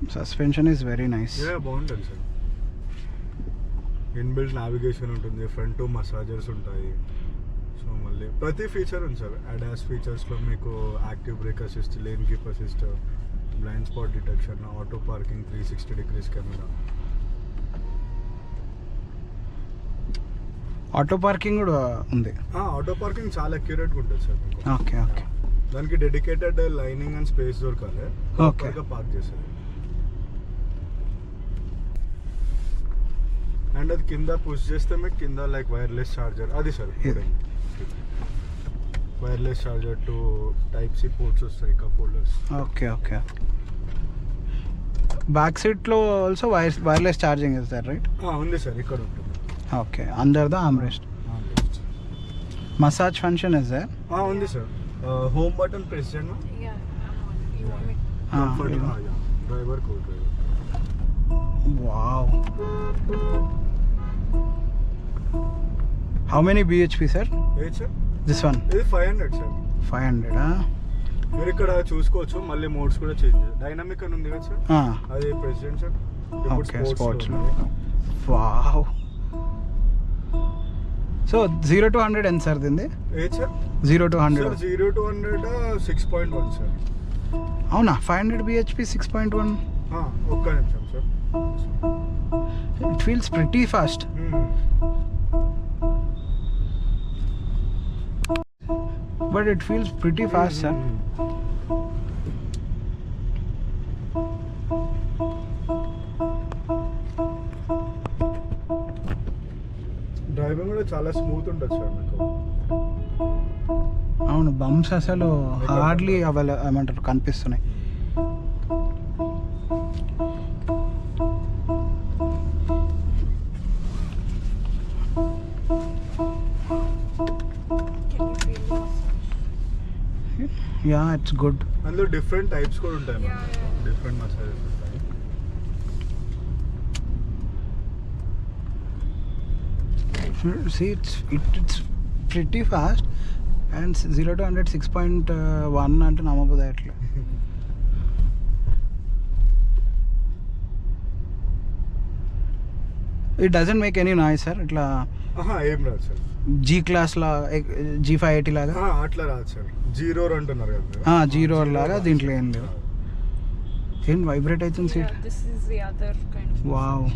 Suspension is very nice. Yeah, బాగుంటుంది sir. Inbuilt navigation ఉంటుంది, front massagers ఉంటాయి. So మళ్ళీ ప్రతి ఫీచర్ ఉంది సార్. అడాస్ ఫీచర్స్లో మీకు active break assist, lane keep assist, blind spot detection, auto parking, 360 degrees camera. Auto parking కూడా ఉంది. Auto parking చాలా అక్యురేట్గా ఉంటుంది సార్ మీకు. Okay okay. దానికి డెడికేటెడ్ లైనింగ్ అండ్ స్పేస్ దొరకాలి. ఓకే. పార్క్ చేసేది. అండ్ అది కింద పుష్ చేస్తే మీకు కింద లైక్ వైర్లెస్ చార్జర్ అది sir. Wireless charger to Type-C ports వస్తాయి, cup holders. Okay okay. Back సీట్లో also wireless charging is that right? ఉంది సార్, ఇక్కడ ఉంటుంది. Okay, under the armrest. Massage function is there? ఉంది సార్. హోమ్ బటన్ ప్రెస్ చేయండి. Driver co driver. Wow. How many bhp sir? sir? This one? ఇది 500 sir. 500. మీరు ఇక్కడ చూసుకోవచ్చు. మళ్ళీ మోడ్స్ కూడా చేంజ్. డైనమిక్ అని ఉంది కదా సార్, అది president sir. Okay, sports. Wow. So 0 to 100 ఎంత సార్ దీనిది? Sir 0 to 100? 0 to 100 6.1 sir. అవునా? 500 bhp 6.1? ఒక్క నిమిషం sir. It feels pretty fast. But it feels pretty fast, sir. Driving కూడా చాలా స్మూత్ ఉంటుంది సార్ మీకు. అవును, బంప్స్ అసలు హార్డ్లీ ఏమంటారు కనిపిస్తున్నాయి. Yeah, it's good. అందులో డిఫరెంట్ టైప్స్ కూడా ఉంటాయి. డిఫరెంట్ మసాజెస్ ఉంటాయి. See, it's pretty fast, and 0 to 100 6.1 అంటే నమ్మబోదా అట్లా. It doesn't make any noise sir. ఇట్లా ఏం రాదు సార్. G class లా, G580 లాగా అట్లా రాదు సార్. జీరో అంటున్నారు కదా. జీరో లాగా దీంట్లో ఏం లేదు. ఏం వైబ్రేట్ అవుతుంది seat? This is the other kind of. Wow.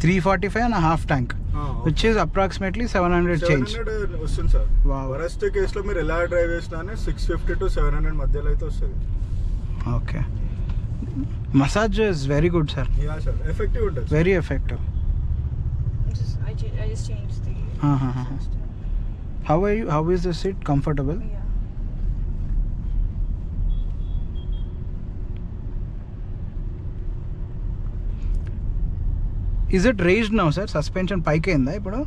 $345 and a half tank, which is approximately 700 change. 700 వస్తుంది సార్. వరస్ట్ కేసులో మీరు ఎలా డ్రైవ్ చేసినా 650 to 700 మధ్యలో అయితే వస్తుంది. Okay. Massage is very good sir. Yeah sir, effective ఉంటుంది. Very effective. I just changed the. How is the seat? Comfortable? Yeah. Is it raised now sir? Suspension పైకి అయిందా ఇప్పుడు?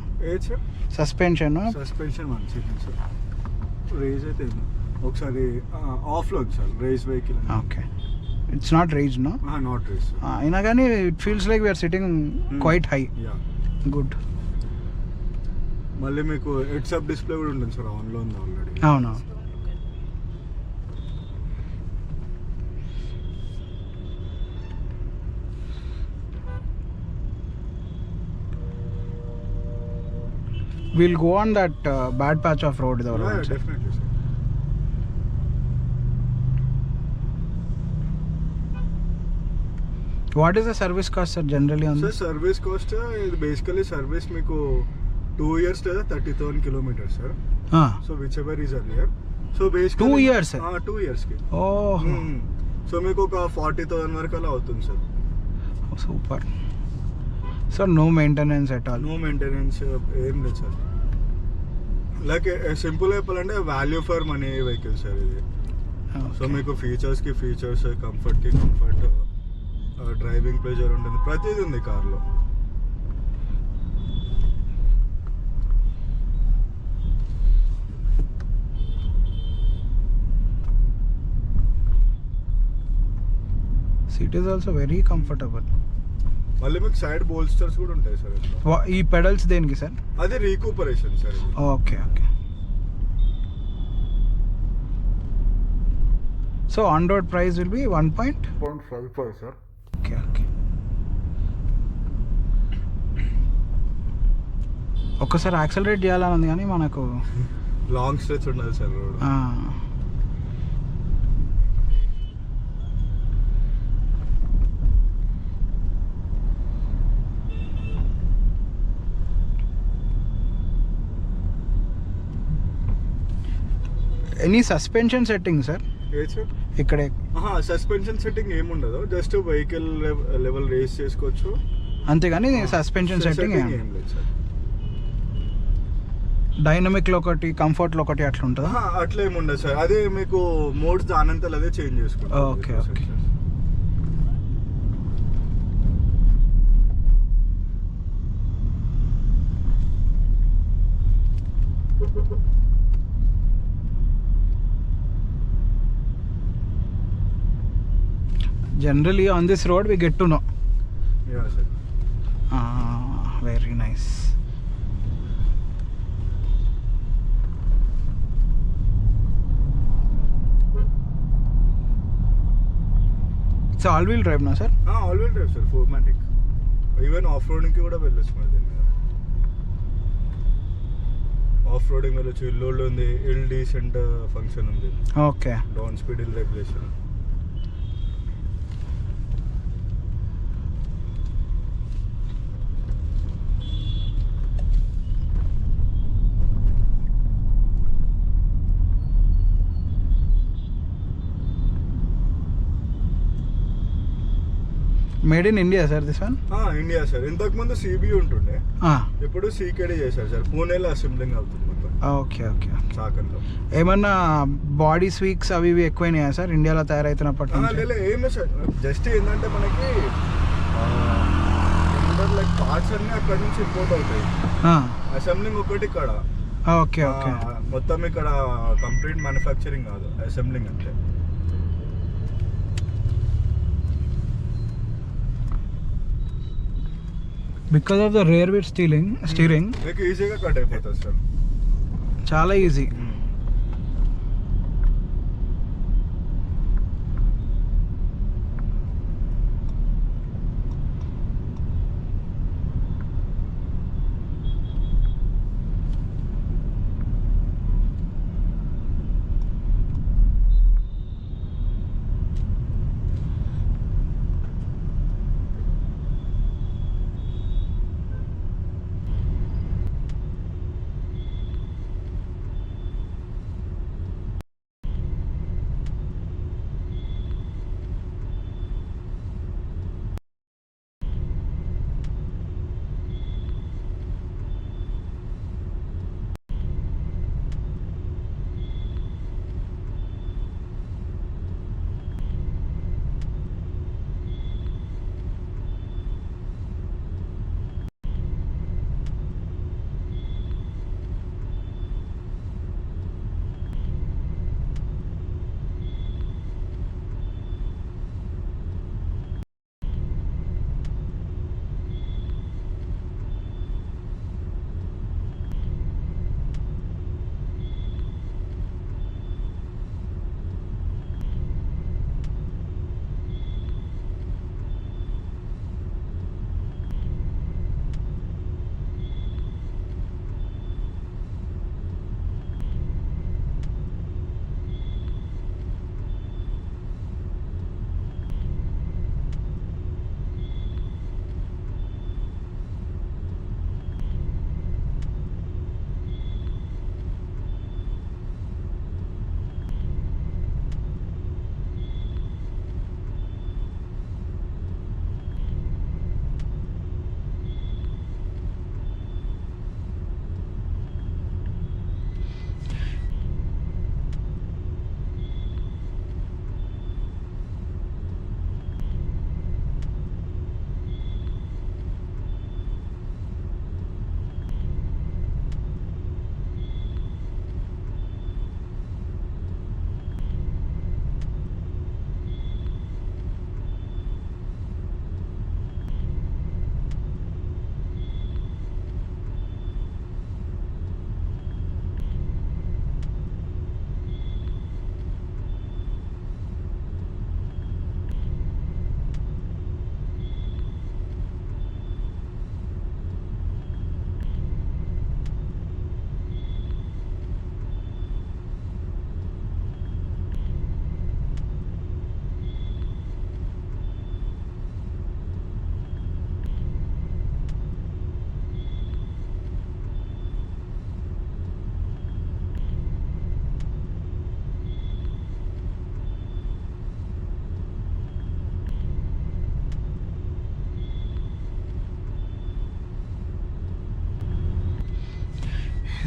సార్ సస్పెన్షన్ మంచిది sir. Raise అయితే ఒకసారి off లో sir. Raise vehicle. Okay. It's not raised no? Not raise. అయినా కానీ it feels like we're sitting quite high. Good. మళ్ళీ మీకు హెడ్స్ అప్ డిస్ప్లే కూడా ఉంటుంది సార్. ఆన్లో ఉంది ఆల్రెడీ. అవును. We'll go on that bad patch of road. Definitely sir. What is the service cost sir generally on this? Sir, service cost is basically service meeku 2 years to 30,000 kilometers sir. So whichever is earlier. So basically 2 years sir? 2 years ki. Oh. So meeku oka 40,000 varaku ala avutundi sir. Super. So no maintenance at all? No maintenance em లేదు sir. Like simple చెప్పాలంటే value for money vehicle sir ఇది. So మీకు ఫీచర్స్కి features, కంఫర్ట్కి comfort, driving pleasure ఉంటుంది, ప్రతిదీ ఉంది కార్లో. Seat is also very comfortable. మళ్ళీ మీకు సైడ్ బోల్స్టర్స్ కూడా ఉంటాయి సార్. ఈ పెడల్స్ దేనికి సార్? అది recuperation sir. Okay okay. So on road price will be 1.55 sir. Okay okay. ఒక్కసారి యాక్సలరేట్ చేయాలని ఉంది కానీ మనకు లాంగ్ స్ట్రెచ్ ఉండాలి sir road. Any suspension setting sir ఇక్కడే? సస్పెన్షన్ సెట్టింగ్ ఏముండదు, జస్ట్ వెహికల్ లెవెల్ రేస్ చేసుకోవచ్చు అంతేగాని సస్పెన్షన్ సెట్టింగ్ ఏం లేదు సార్. డైనమిక్లో ఒకటి, కంఫర్ట్లో ఒకటి అట్లా ఉంటుందా? అట్లా ఏముండదు సార్. అదే మీకు మోడ్స్ దానంతలు అదే చేంజ్ చేసుకుంటాం. Okay okay. Generally on this road we get to know. Yeah sir. Very nice. It's all wheel drive na sir? All wheel drive sir, 4matic. Even off roading ki kuda vellochu మన దీని మీద. Off roading వెళ్ళొచ్చు. Load ఉంది, hill decent function ఉంది. Okay. Down speed hill regulation. Made in India sir this one? India sir. ఇంతకు ముందు CB ఉంటుండే, ఇప్పుడు సీకేడీ చేశారు సార్. పూణేలో అసెంబ్లింగ్ అవుతుంది మొత్తం. Okay okay. చాకన్లో ఏమన్నా బాడీ స్వీక్స్ అవి ఇవి ఎక్కువైనాయా సార్ ఇండియాలో తయారైతున్నప్పటి నుంచి? ఏమే సార్, జస్ట్ ఏంటంటే మనకి లైక్ పార్ట్స్ అన్ని అక్కడ నుంచి ఇంపోర్ట్ అవుతాయి. అసెంబ్లింగ్ ఒకటి ఇక్కడ. Okay okay. మొత్తం ఇక్కడ కంప్లీట్ మ్యానుఫ్యాక్చరింగ్ కాదు, అసెంబ్లింగ్ అంతే. Because of the rear wheel steering మీకు ఈజీగా కట్ అయిపోతుంది సార్. చాలా ఈజీ.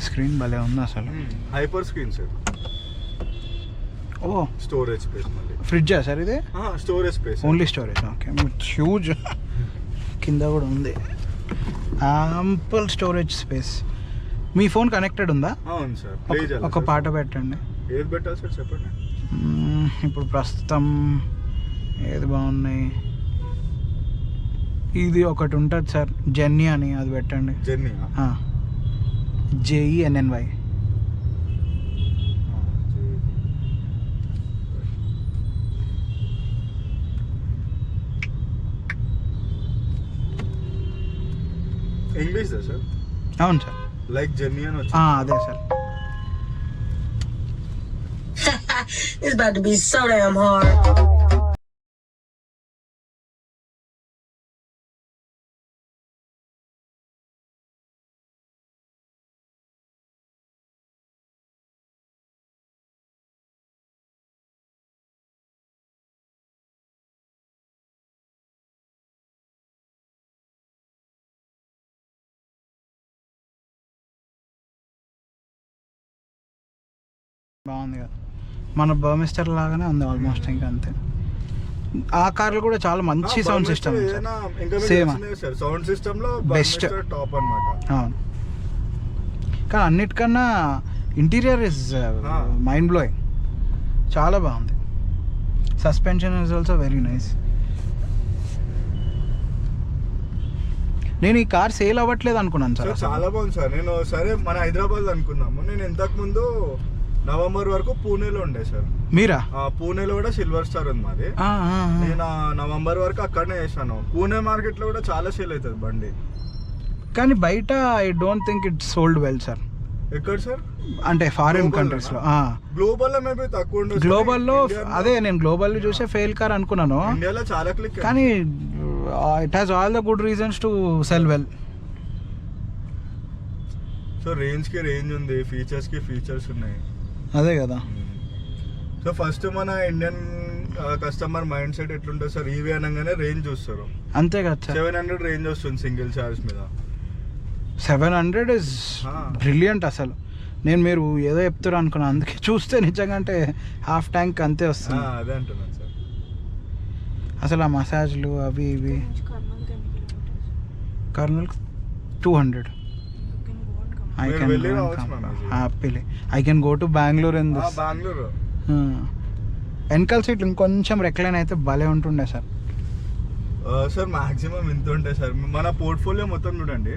స్క్రీన్ భలే ఉంది అసలు. Hyper screen sir. Oh storage space మళ్ళీ. ఫ్రిడ్జా సార్ ఇది? Storage space. Only storage. Okay. Huge. కింద కూడా ఉంది యాంపుల్ స్టోరేజ్ స్పేస్. మీ ఫోన్ కనెక్టెడ్ ఉందా? అవును సార్. ప్లే చేయాలి. ఒక పాట పెట్టండి. ఏది పెట్టాలి సార్ చెప్పండి. ఇప్పుడు ప్రస్తుతం ఏది బాగున్నాయి? ఇది ఒకటి ఉంటుంది సార్, జెన్నీ అని, అది పెట్టండి. జెన్నీ? JENNY. English sir? అవును సార్. లైక్ జెన్నీ అని వచ్చి. అదే sir. It's about to be so damn hard. బాగుంది కదా, మన బర్మిస్టర్ లాగానే ఉంది ఆల్మోస్ట్. ఇంకా అంతే. ఆ కార్లు కూడా చాలా మంచి sound system. Same sound system లో బెస్ట్, టాప్ అన్నమాట. అవును. కానీ అన్నిటికన్నా ఇంటీరియర్ ఇస్ మైండ్ బ్లోయింగ్. చాలా బాగుంది. Suspension is also very nice. నేను ఈ కార్ సేల్ అవ్వట్లేదు అనుకున్నాను సార్. చాలా బాగుంది సార్. నేను సరే మన హైదరాబాద్ అనుకున్నాము. నేను ఇంతకు ముందు నవంబర్ వరకు పూణేలో ఉండే సార్. మీరా? పూణేలో కూడా సిల్వర్ స్టార్ ఉంది మాది. నేను నవంబర్ వరకు అక్కడనే చేశాను. పూణే మార్కెట్ లో కూడా చాలా సేల్ అవుతుంది బండి. కానీ బయట I don't think it sold well sir. ఎక్కడ సార్? అంటే ఫారిన్ కంట్రీస్ లో. గ్లోబల్ లో మేబీ తక్కువ ఉండదు. గ్లోబల్ లో అదే నేను గ్లోబల్ లో చూసే ఫెయిల్ కార్ అనుకున్నాను. ఇండియాలో చాలా క్లిక్. కానీ it has all the good reasons to cell well. So range కి రేంజ్ ఉంది, ఫీచర్స్ కి ఫీచర్స్ ఉన్నాయి. అదే కదా. సో ఫస్ట్ మన ఇండియన్ కస్టమర్ మైండ్ సెట్ ఎట్లుంటుంది సార్? ఈవీ అనగానే రేంజ్ చూస్తారు. అంతే కదా సార్. 700 రేంజ్ వస్తుంది సింగిల్ చార్జ్ మీద. 700 ఇస్ బ్రిలియంట్ అసలు. నేను మీరు ఏదో చెప్తారు అనుకున్నాను, అందుకే చూస్తే నిజంగా అంటే హాఫ్ ట్యాంక్ అంతే వస్తుంది. అదే అంటున్నాను సార్. అసలు ఆ మసాజ్లు అవి ఇవి. Kurnool 200. I can happily. I can go to Bangalore in this. Bangalore. వెనకాల సీట్లు ఇంకొంచెం రెక్లైన్ అయితే భలే ఉంటుండే సార్. సార్ మాక్సిమం ఇంత ఉంటాయి సార్. మన పోర్ట్ఫోలియో మొత్తం చూడండి.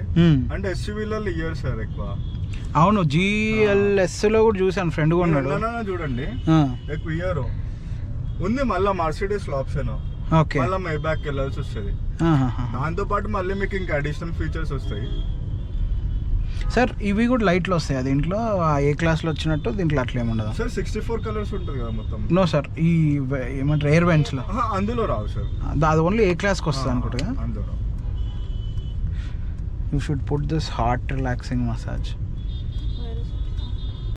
అంటే ఎస్యూవీలలో ఇయ్యారు సార్ ఎక్కువ. అవును, GLS లో కూడా చూసాను, ఫ్రెండ్ కూడా ఉన్నాడు. చూడండి ఎక్కువ ఇయ్యారు. ఉంది మళ్ళీ మర్సిడీస్ లో ఆప్షన్. ఓకే. మళ్ళీ మైబ్యాక్ వెళ్ళాల్సి వస్తుంది. దాంతో పాటు మళ్ళీ మీకు ఇంకా అడిషనల్ ఫీచర్స్ వస్తాయి సార్. ఇవి కూడా లైట్లు వస్తాయి దీంట్లో, ఏ క్లాస్లో వచ్చినట్టు దీంట్లో అట్లా ఏముండదు సార్. 64 కలర్స్ ఉంటుంది కదా మొత్తం. నో సార్, ఈ ఏమంటారు ఎయిర్ వెంట్స్లో అందులో రావు సార్. అది ఓన్లీ ఏ క్లాస్కి వస్తుంది అనుకుంటా. అందులో you should put this heart relaxing massage.